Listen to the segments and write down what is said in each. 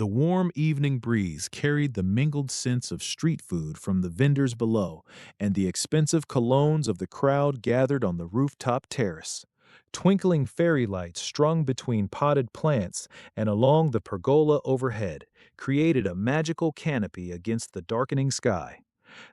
The warm evening breeze carried the mingled scents of street food from the vendors below and the expensive colognes of the crowd gathered on the rooftop terrace. Twinkling fairy lights strung between potted plants and along the pergola overhead created a magical canopy against the darkening sky.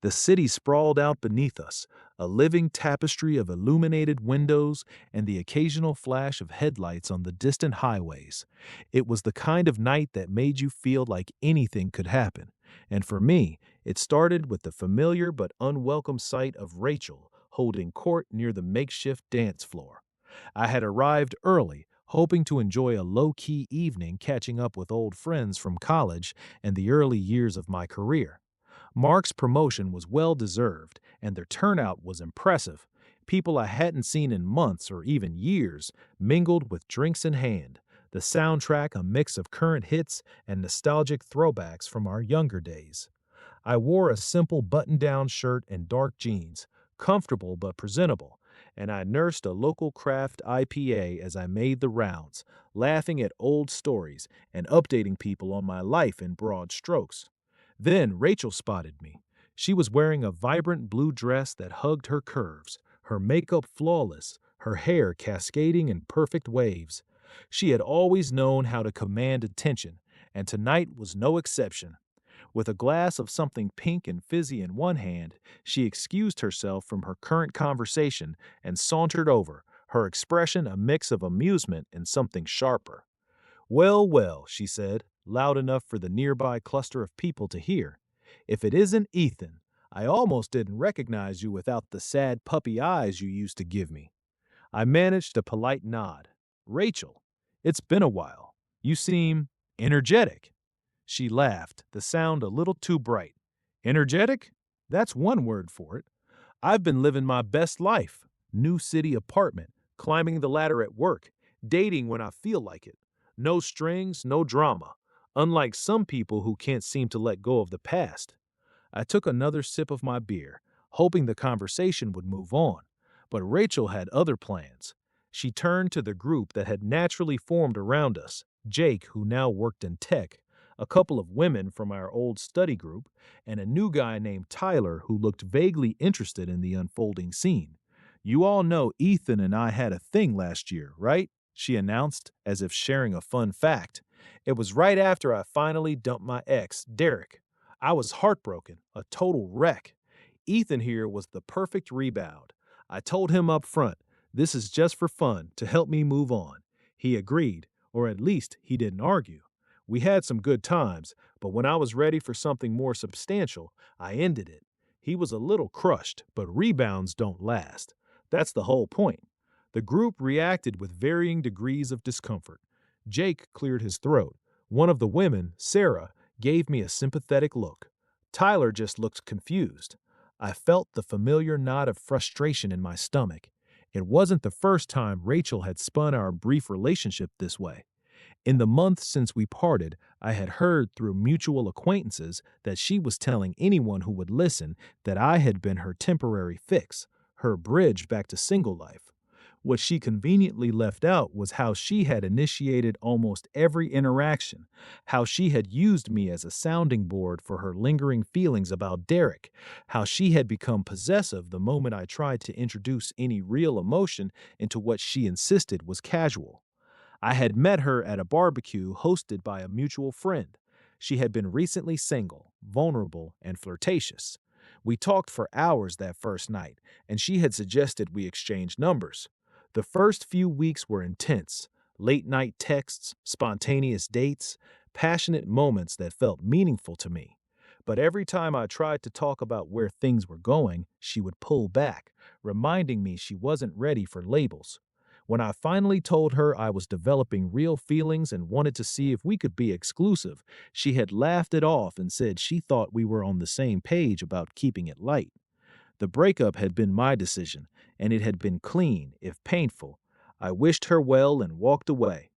The city sprawled out beneath us, a living tapestry of illuminated windows and the occasional flash of headlights on the distant highways. It was the kind of night that made you feel like anything could happen. And for me, it started with the familiar but unwelcome sight of Rachel holding court near the makeshift dance floor. I had arrived early, hoping to enjoy a low-key evening catching up with old friends from college and the early years of my career. Mark's promotion was well deserved, and their turnout was impressive. People I hadn't seen in months or even years mingled with drinks in hand, the soundtrack a mix of current hits and nostalgic throwbacks from our younger days. I wore a simple button down shirt and dark jeans, comfortable but presentable, and I nursed a local craft IPA as I made the rounds, laughing at old stories and updating people on my life in broad strokes. Then Rachel spotted me. She was wearing a vibrant blue dress that hugged her curves, her makeup flawless, her hair cascading in perfect waves. She had always known how to command attention, and tonight was no exception. With a glass of something pink and fizzy in one hand, she excused herself from her current conversation and sauntered over, her expression a mix of amusement and something sharper. "Well, well," she said, loud enough for the nearby cluster of people to hear. "If it isn't Ethan, I almost didn't recognize you without the sad puppy eyes you used to give me." I managed a polite nod. "Rachel, it's been a while. You seem energetic." She laughed, the sound a little too bright. "Energetic? That's one word for it. I've been living my best life. New city apartment, climbing the ladder at work, dating when I feel like it. No strings, no drama. Unlike some people who can't seem to let go of the past." I took another sip of my beer, hoping the conversation would move on. But Rachel had other plans. She turned to the group that had naturally formed around us: Jake, who now worked in tech, a couple of women from our old study group, and a new guy named Tyler who looked vaguely interested in the unfolding scene. "You all know Ethan and I had a thing last year, right?" she announced, as if sharing a fun fact. "It was right after I finally dumped my ex, Derek. I was heartbroken, a total wreck. Ethan here was the perfect rebound. I told him up front, this is just for fun, to help me move on. He agreed, or at least he didn't argue. We had some good times, but when I was ready for something more substantial, I ended it. He was a little crushed, but rebounds don't last. That's the whole point." The group reacted with varying degrees of discomfort. Jake cleared his throat. One of the women, Sarah, gave me a sympathetic look. Tyler just looked confused. I felt the familiar knot of frustration in my stomach. It wasn't the first time Rachel had spun our brief relationship this way. In the months since we parted, I had heard through mutual acquaintances that she was telling anyone who would listen that I had been her temporary fix, her bridge back to single life. What she conveniently left out was how she had initiated almost every interaction, how she had used me as a sounding board for her lingering feelings about Derek, how she had become possessive the moment I tried to introduce any real emotion into what she insisted was casual. I had met her at a barbecue hosted by a mutual friend. She had been recently single, vulnerable, and flirtatious. We talked for hours that first night, and she had suggested we exchange numbers. The first few weeks were intense: late night texts, spontaneous dates, passionate moments that felt meaningful to me. But every time I tried to talk about where things were going, she would pull back, reminding me she wasn't ready for labels. When I finally told her I was developing real feelings and wanted to see if we could be exclusive, she had laughed it off and said she thought we were on the same page about keeping it light. The breakup had been my decision, and it had been clean, if painful. I wished her well and walked away.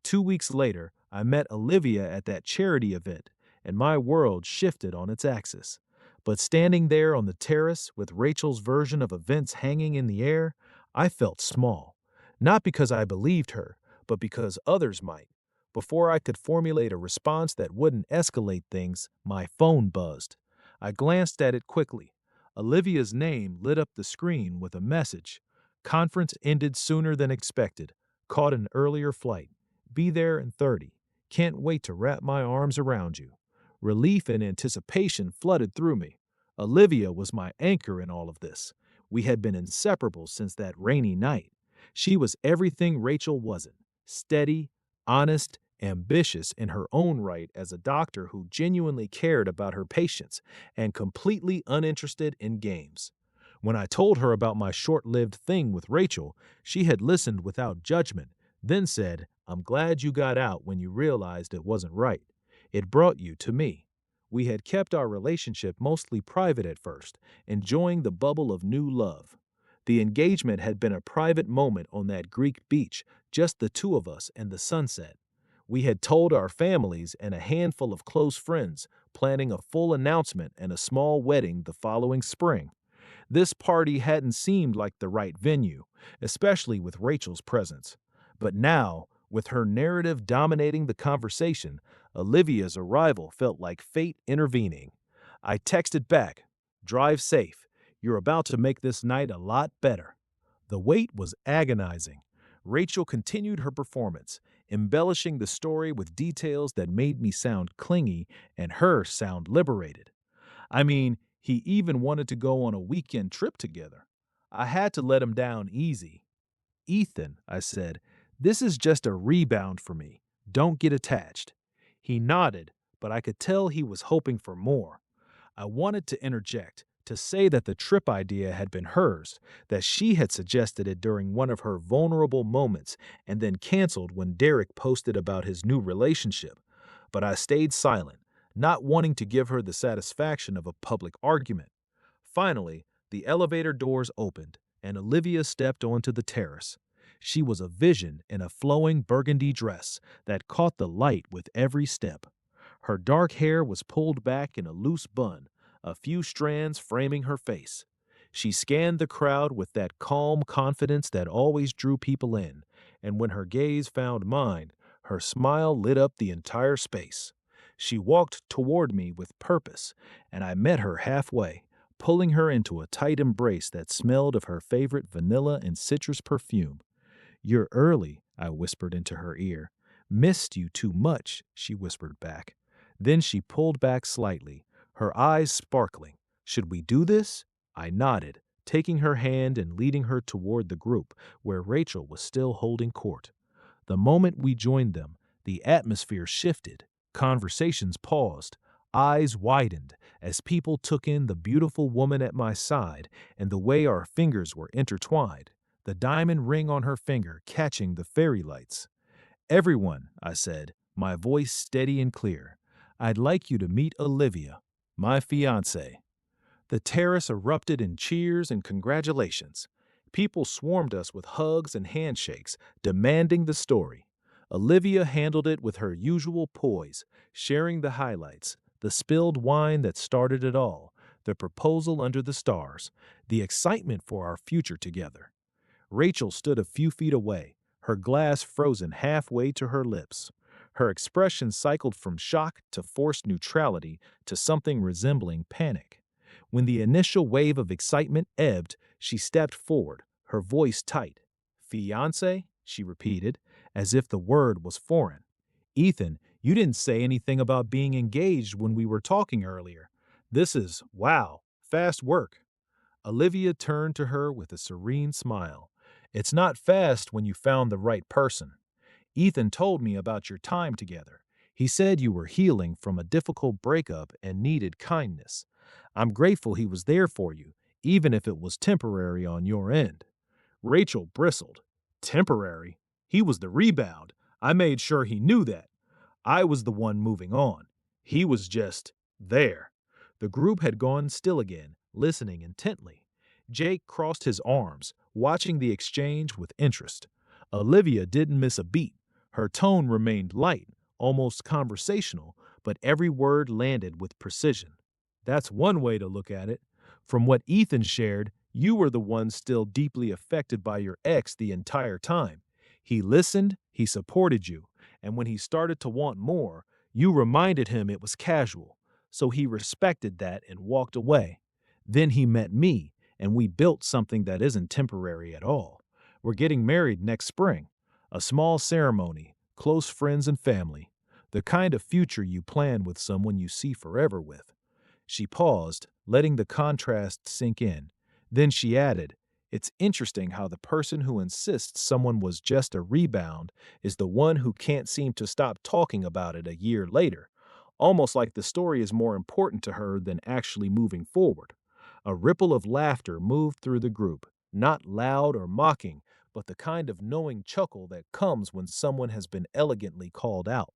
2 weeks later, I met Olivia at that charity event, and my world shifted on its axis. But standing there on the terrace with Rachel's version of events hanging in the air, I felt small. Not because I believed her, but because others might. Before I could formulate a response that wouldn't escalate things, my phone buzzed. I glanced at it quickly. Olivia's name lit up the screen with a message. Conference ended sooner than expected. Caught an earlier flight. Be there in 30. Can't wait to wrap my arms around you. Relief and anticipation flooded through me. Olivia was my anchor in all of this. We had been inseparable since that rainy night. She was everything Rachel wasn't: steady, honest, ambitious in her own right as a doctor who genuinely cared about her patients, and completely uninterested in games. When I told her about my short lived thing with Rachel, she had listened without judgment, then said, "I'm glad you got out when you realized it wasn't right. It brought you to me." We had kept our relationship mostly private at first, enjoying the bubble of new love. The engagement had been a private moment on that Greek beach, just the two of us and the sunset. We had told our families and a handful of close friends, planning a full announcement and a small wedding the following spring. This party hadn't seemed like the right venue, especially with Rachel's presence. But now, with her narrative dominating the conversation, Olivia's arrival felt like fate intervening. I texted back, "Drive safe. You're about to make this night a lot better." The wait was agonizing. Rachel continued her performance, embellishing the story with details that made me sound clingy and her sound liberated. I mean, he even wanted to go on a weekend trip together. I had to let him down easy. "Ethan," I said, "this is just a rebound for me. Don't get attached." He nodded, but I could tell he was hoping for more. I wanted to interject, to say that the trip idea had been hers, that she had suggested it during one of her vulnerable moments and then canceled when Derek posted about his new relationship. But I stayed silent, not wanting to give her the satisfaction of a public argument. Finally, the elevator doors opened, and Olivia stepped onto the terrace. She was a vision in a flowing burgundy dress that caught the light with every step. Her dark hair was pulled back in a loose bun, a few strands framing her face. She scanned the crowd with that calm confidence that always drew people in, and when her gaze found mine, her smile lit up the entire space. She walked toward me with purpose, and I met her halfway, pulling her into a tight embrace that smelled of her favorite vanilla and citrus perfume. "You're early," I whispered into her ear. "Missed you too much," she whispered back. Then she pulled back slightly, her eyes sparkling. "Should we do this?" I nodded, taking her hand and leading her toward the group, where Rachel was still holding court. The moment we joined them, the atmosphere shifted. Conversations paused. Eyes widened as people took in the beautiful woman at my side and the way our fingers were intertwined, the diamond ring on her finger catching the fairy lights. "Everyone," I said, my voice steady and clear, "I'd like you to meet Olivia, my fiancée." The terrace erupted in cheers and congratulations. People swarmed us with hugs and handshakes, demanding the story. Olivia handled it with her usual poise, sharing the highlights, the spilled wine that started it all, the proposal under the stars, the excitement for our future together. Rachel stood a few feet away, her glass frozen halfway to her lips. Her expression cycled from shock to forced neutrality to something resembling panic. When the initial wave of excitement ebbed, she stepped forward, her voice tight. "Fiancé?" she repeated, as if the word was foreign. "Ethan, you didn't say anything about being engaged when we were talking earlier. This is, wow, fast work." Olivia turned to her with a serene smile. "It's not fast when you found the right person. Ethan told me about your time together. He said you were healing from a difficult breakup and needed kindness. I'm grateful he was there for you, even if it was temporary on your end." Rachel bristled. "Temporary? He was the rebound. I made sure he knew that. I was the one moving on. He was just there." The group had gone still again, listening intently. Jake crossed his arms, watching the exchange with interest. Olivia didn't miss a beat. Her tone remained light, almost conversational, but every word landed with precision. "That's one way to look at it. From what Ethan shared, you were the one still deeply affected by your ex the entire time. He listened, he supported you, and when he started to want more, you reminded him it was casual, so he respected that and walked away. Then he met me, and we built something that isn't temporary at all. We're getting married next spring. A small ceremony, close friends and family. The kind of future you plan with someone you see forever with. She paused, letting the contrast sink in. Then she added, "It's interesting how the person who insists someone was just a rebound is the one who can't seem to stop talking about it a year later, almost like the story is more important to her than actually moving forward." A ripple of laughter moved through the group, not loud or mocking, but the kind of knowing chuckle that comes when someone has been elegantly called out.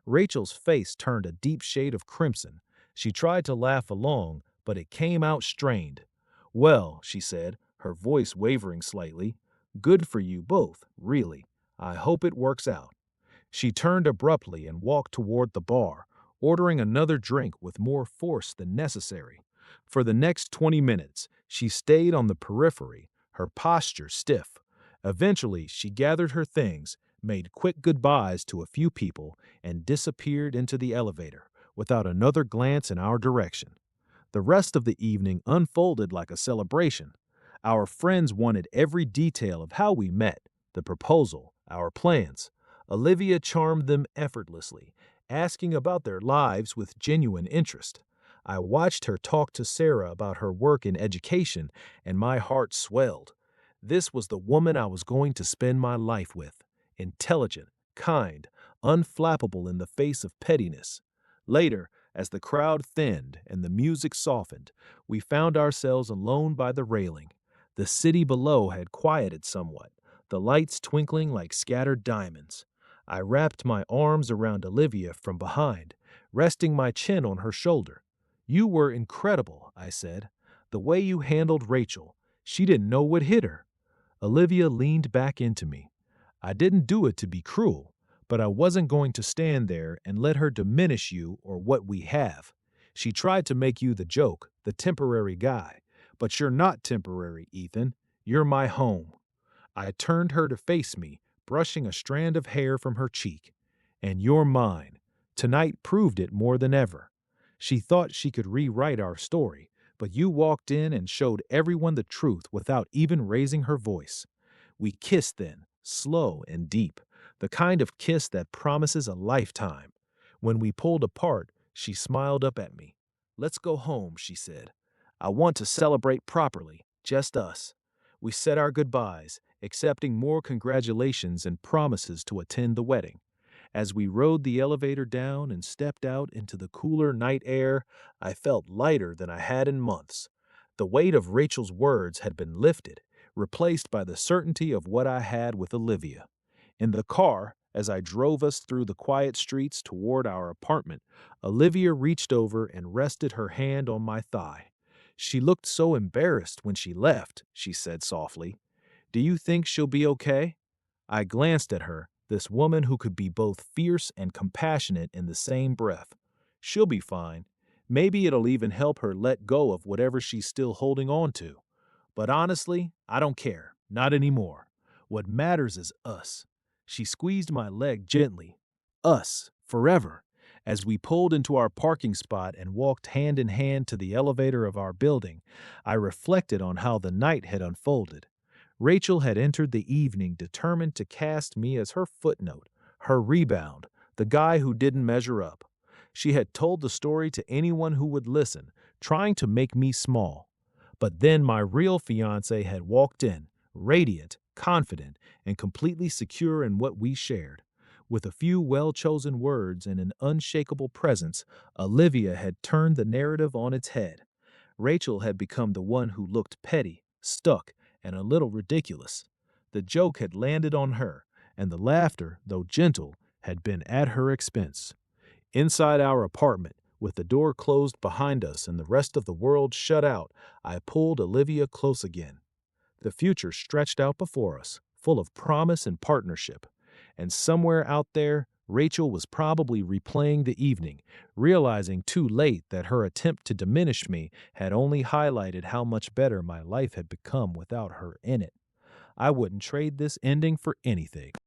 Rachel's face turned a deep shade of crimson. She tried to laugh along, but it came out strained. "Well," she said, her voice wavering slightly, "good for you both, really. I hope it works out." She turned abruptly and walked toward the bar, ordering another drink with more force than necessary. For the next 20 minutes, she stayed on the periphery, her posture stiff. Eventually, she gathered her things, made quick goodbyes to a few people, and disappeared into the elevator without another glance in our direction. The rest of the evening unfolded like a celebration. Our friends wanted every detail of how we met, the proposal, our plans. Olivia charmed them effortlessly, asking about their lives with genuine interest. I watched her talk to Sarah about her work in education, and my heart swelled. This was the woman I was going to spend my life with. Intelligent, kind, unflappable in the face of pettiness. Later, as the crowd thinned and the music softened, we found ourselves alone by the railing. The city below had quieted somewhat, the lights twinkling like scattered diamonds. I wrapped my arms around Olivia from behind, resting my chin on her shoulder. "You were incredible," I said. "The way you handled Rachel. She didn't know what hit her." Olivia leaned back into me. "I didn't do it to be cruel, but I wasn't going to stand there and let her diminish you or what we have. She tried to make you the joke, the temporary guy. But you're not temporary, Ethan. You're my home." I turned her to face me, brushing a strand of hair from her cheek. "And you're mine." Tonight proved it more than ever. She thought she could rewrite our story, but you walked in and showed everyone the truth without even raising her voice. We kissed then, slow and deep, the kind of kiss that promises a lifetime. When we pulled apart, she smiled up at me. "Let's go home," she said. "I want to celebrate properly, just us." We said our goodbyes, accepting more congratulations and promises to attend the wedding. As we rode the elevator down and stepped out into the cooler night air, I felt lighter than I had in months. The weight of Rachel's words had been lifted, replaced by the certainty of what I had with Olivia. In the car, as I drove us through the quiet streets toward our apartment, Olivia reached over and rested her hand on my thigh. "She looked so embarrassed when she left," she said softly. "Do you think she'll be okay?" I glanced at her, this woman who could be both fierce and compassionate in the same breath. "She'll be fine. Maybe it'll even help her let go of whatever she's still holding on to. But honestly, I don't care. Not anymore. What matters is us." She squeezed my leg gently. "Us, forever." As we pulled into our parking spot and walked hand in hand to the elevator of our building, I reflected on how the night had unfolded. Rachel had entered the evening determined to cast me as her footnote, her rebound, the guy who didn't measure up. She had told the story to anyone who would listen, trying to make me small. But then my real fiancé had walked in, radiant, confident, and completely secure in what we shared. With a few well-chosen words and an unshakable presence, Olivia had turned the narrative on its head. Rachel had become the one who looked petty, stuck, and a little ridiculous. The joke had landed on her, and the laughter, though gentle, had been at her expense. Inside our apartment, with the door closed behind us and the rest of the world shut out, I pulled Olivia close again. The future stretched out before us, full of promise and partnership. And somewhere out there, Rachel was probably replaying the evening, realizing too late that her attempt to diminish me had only highlighted how much better my life had become without her in it. I wouldn't trade this ending for anything.